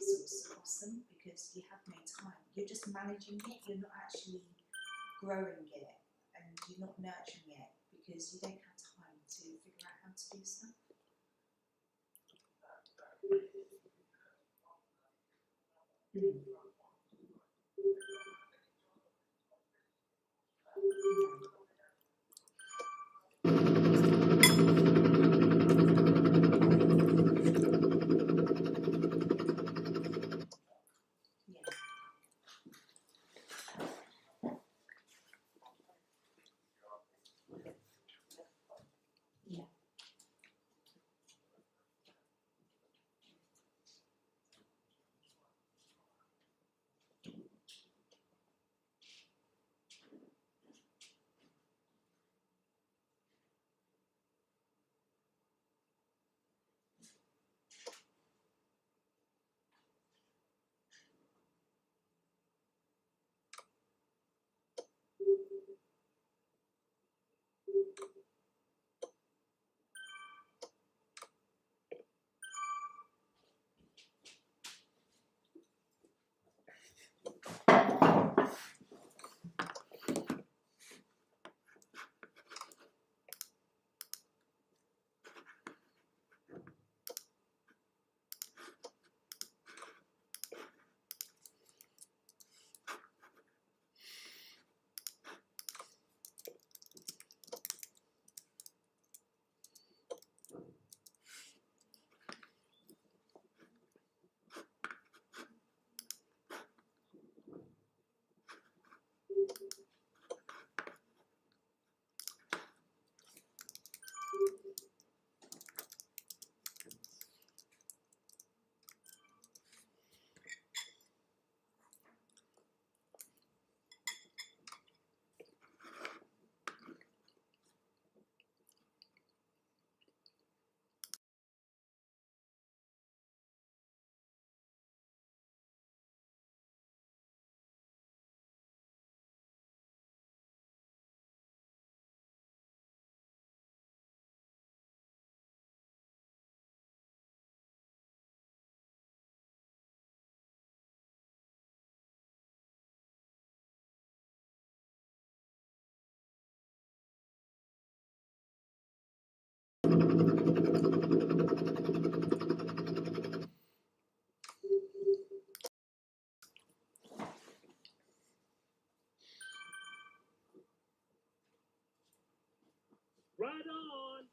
resource of awesome because you have no time. You're just managing it, you're not actually growing it, and you're not nurturing it because you don't have time to figure out how to do stuff. Right on!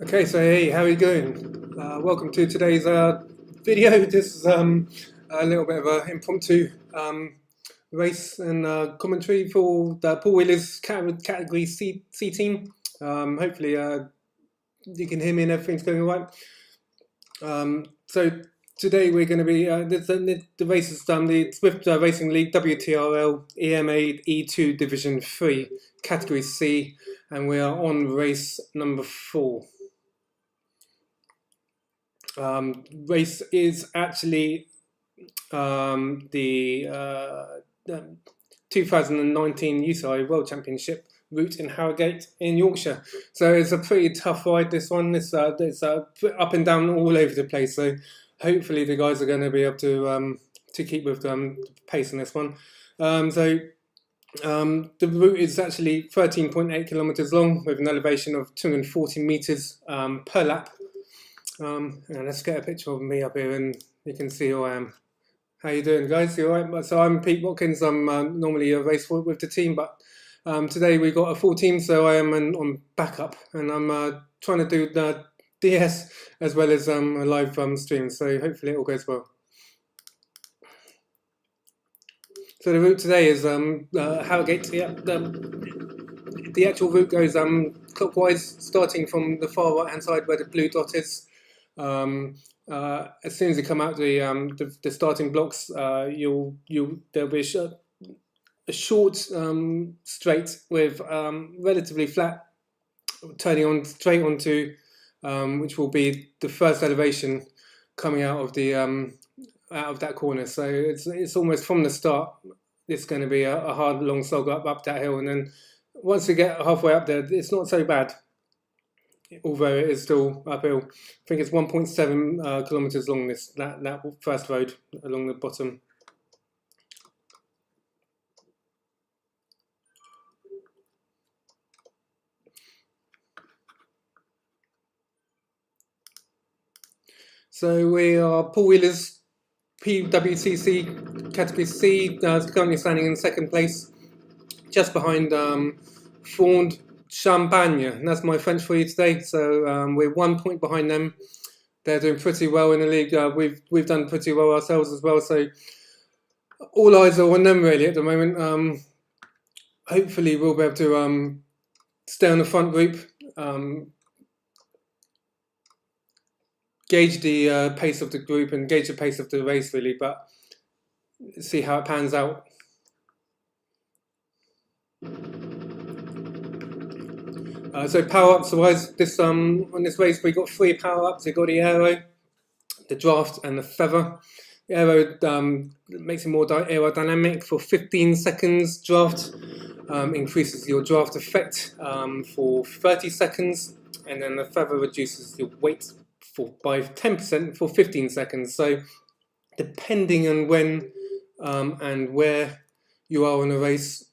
Okay, so hey, how are you doing? Welcome to today's video. This is a little bit of an impromptu race and commentary for the Poole Wheelers category C team. Hopefully you can hear me and everything's going all right. So today we're going to be, the race is the Zwift Racing League WTRL EMEA E2 Division 3 category C, and we are on race number 4. Race is actually the 2019 UCI World Championship route in Harrogate in Yorkshire. So it's a pretty tough ride, this one. It's up and down all over the place. So hopefully the guys are going to be able to keep with the pace on this one. The route is actually 13.8 kilometres long with an elevation of 240 metres per lap. And let's get a picture of me up here and you can see who I am. How you doing, guys? You alright? So I'm Pete Watkins. I'm normally a race with the team, but today we got a full team, so I am on backup, and I'm trying to do the DS as well as a live stream, so hopefully it all goes well. So the route today is Harrogate. The actual route goes clockwise, starting from the far right hand side where the blue dot is. As soon as you come out the starting blocks, there'll be a short straight with relatively flat, turning on straight onto which will be the first elevation coming out of the out of that corner. So it's almost from the start. It's going to be a hard long slog up that hill, and then once you get halfway up there, it's not so bad. Although it is still uphill. I think it's 1.7 kilometres long, that first road along the bottom. So we are Poole Wheelers, PWCC category C, currently standing in second place, just behind Fond Champagne, and that's my French for you today. So we're 1 point behind them. They're doing pretty well in the league. We've done pretty well ourselves as well. So all eyes are on them really at the moment. Hopefully we'll be able to stay on the front group, gauge the pace of the group and gauge the pace of the race really, but see how it pans out. So power-ups wise, on this race we got 3 power-ups. We got the aero, the draft, and the feather. The aero makes it more aerodynamic for 15 seconds. Draft increases your draft effect for 30 seconds, and then the feather reduces your weight by 10% for 15 seconds. So depending on when and where you are on a race,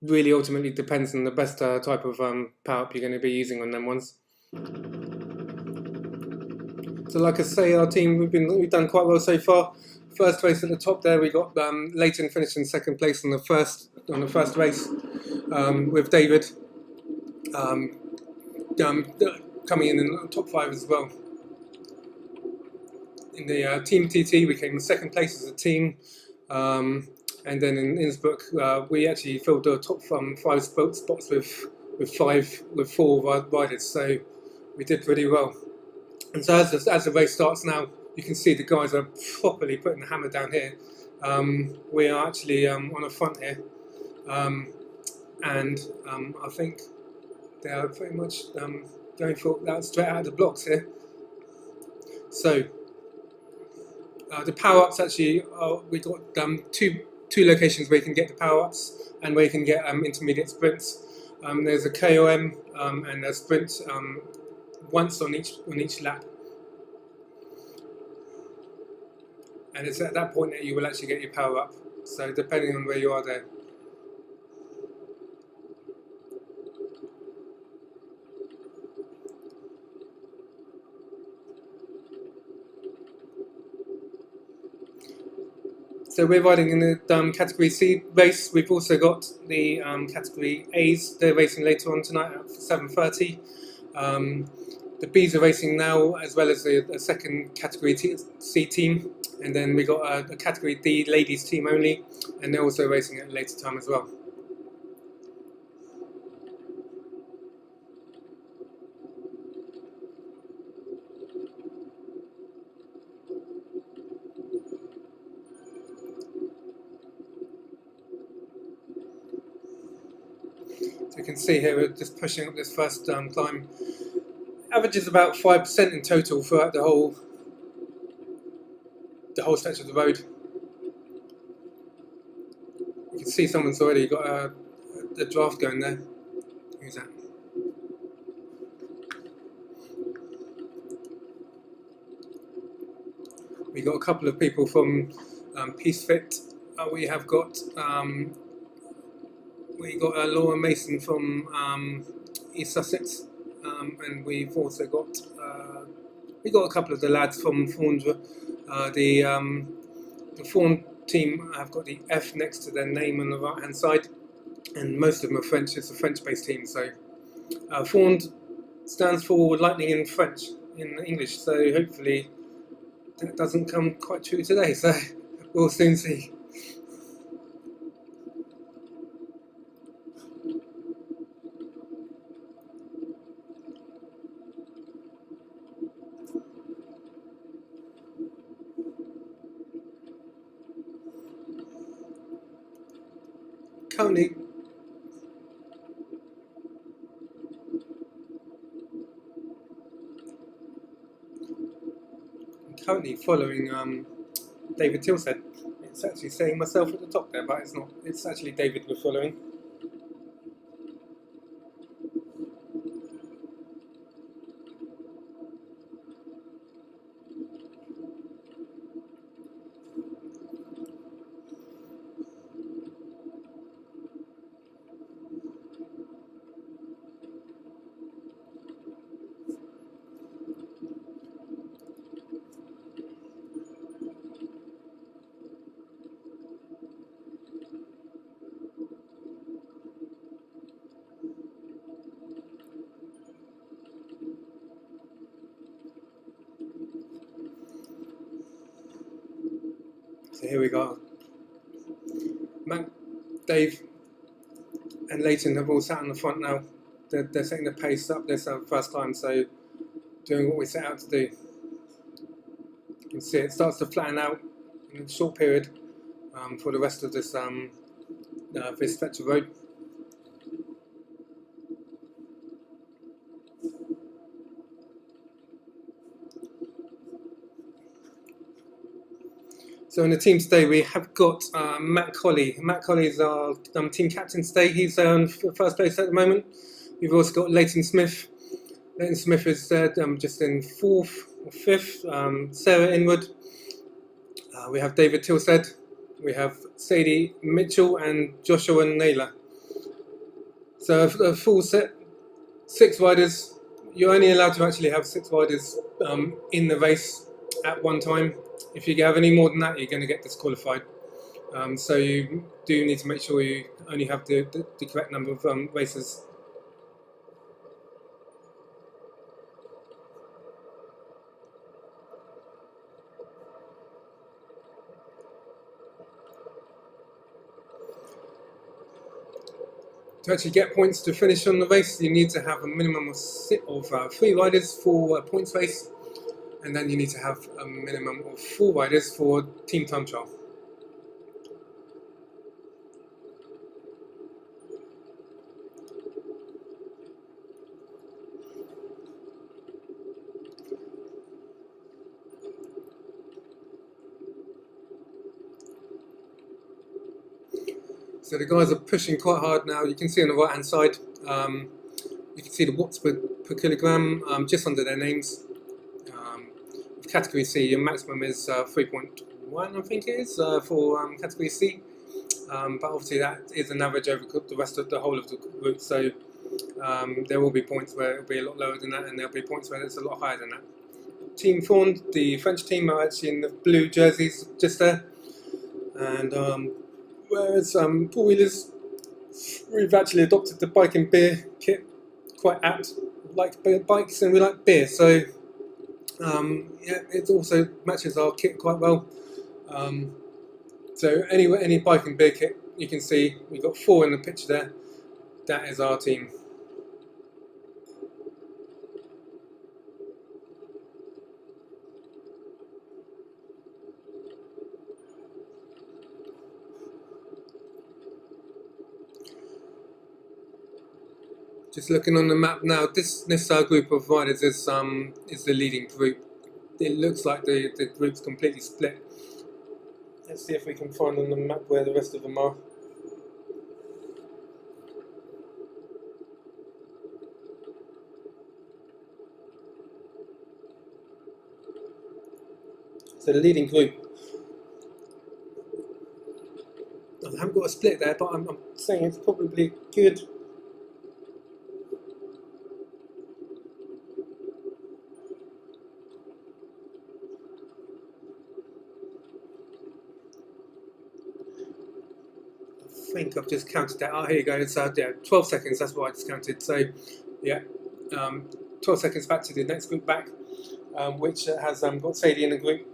really ultimately depends on the best type of power-up you're going to be using on them ones. So like I say, our team, we've done quite well so far. First race at the top there, we got Leighton finishing second place on the first race, with David coming in the top 5 as well. In the team TT, we came in second place as a team. And then in Innsbruck, we actually filled the top 5 spots with 4 riders, so we did pretty well. And so as the race starts now, you can see the guys are properly putting the hammer down here. We are actually on the front here, and I think they are pretty much going for that straight out of the blocks here. So the power-ups actually, we got two locations where you can get the power-ups and where you can get intermediate sprints. There's a KOM and a sprint once on each lap, and it's at that point that you will actually get your power-up. So depending on where you are there. So we're riding in the category C race. We've also got the category A's. They're racing later on tonight at 7:30. The Bs are racing now, as well as the second Category C team, and then we got a Category D ladies team only, and they're also racing at a later time as well. So you can see here we're just pushing up this first climb. Average is about 5% in total throughout the whole stretch of the road. You can see someone's already got a draft going there. Who's that? We got a couple of people from Peace Fit. We have got Laura Mason from East Sussex, and we've also got a couple of the lads from Fawn. The Fawn team have got the F next to their name on the right hand side, and most of them are French. It's a French-based team. So Fawn stands for lightning in French, in English. So hopefully that doesn't come quite true today. So we'll soon see. Currently following David Tilstead. It's actually saying myself at the top there, but it's not. It's actually David we're following. So here we go. Matt, Dave and Leighton have all sat on the front now. They're setting the pace up this first time, so doing what we set out to do. You can see it starts to flatten out in a short period for the rest of this stretch of road. So in the team today we have got Matt Colley. Matt Colley is our team captain today. He's in first place at the moment. We've also got Leighton Smith. Leighton Smith is just in fourth or fifth. Sarah Inwood. We have David Tilstead. We have Sadie Mitchell and Joshua Naylor. So a full set, 6 riders. You're only allowed to actually have 6 riders in the race at one time. If you have any more than that, you're going to get disqualified. So you do need to make sure you only have the correct number of racers. To actually get points to finish on the race, you need to have a minimum of 3 riders for a points race. And then you need to have a minimum of 4 riders for team time trial. So the guys are pushing quite hard now. You can see on the right hand side, you can see the watts per kilogram just under their names. Category C, your maximum is 3.1, I think it is, for Category C. But obviously that is an average over the whole of the route, so there will be points where it will be a lot lower than that, and there will be points where it's a lot higher than that. Team Fawn, the French team, are actually in the blue jerseys just there, and whereas Poole Wheelers, we've actually adopted the bike and beer kit, quite apt, like bikes and we like beer, so yeah, it also matches our kit quite well. So any bike and beer kit, you can see we've got 4 in the picture there. That is our team. Just looking on the map now, this group of riders is the leading group. It looks like the group's completely split. Let's see if we can find on the map where the rest of them are. So the leading group, I haven't got a split there, but I'm saying it's probably good. I think I've just counted that. Oh, here you go. So yeah, 12 seconds. That's what I just counted. So yeah, 12 seconds back to the next group back, which has got Sadie in the group.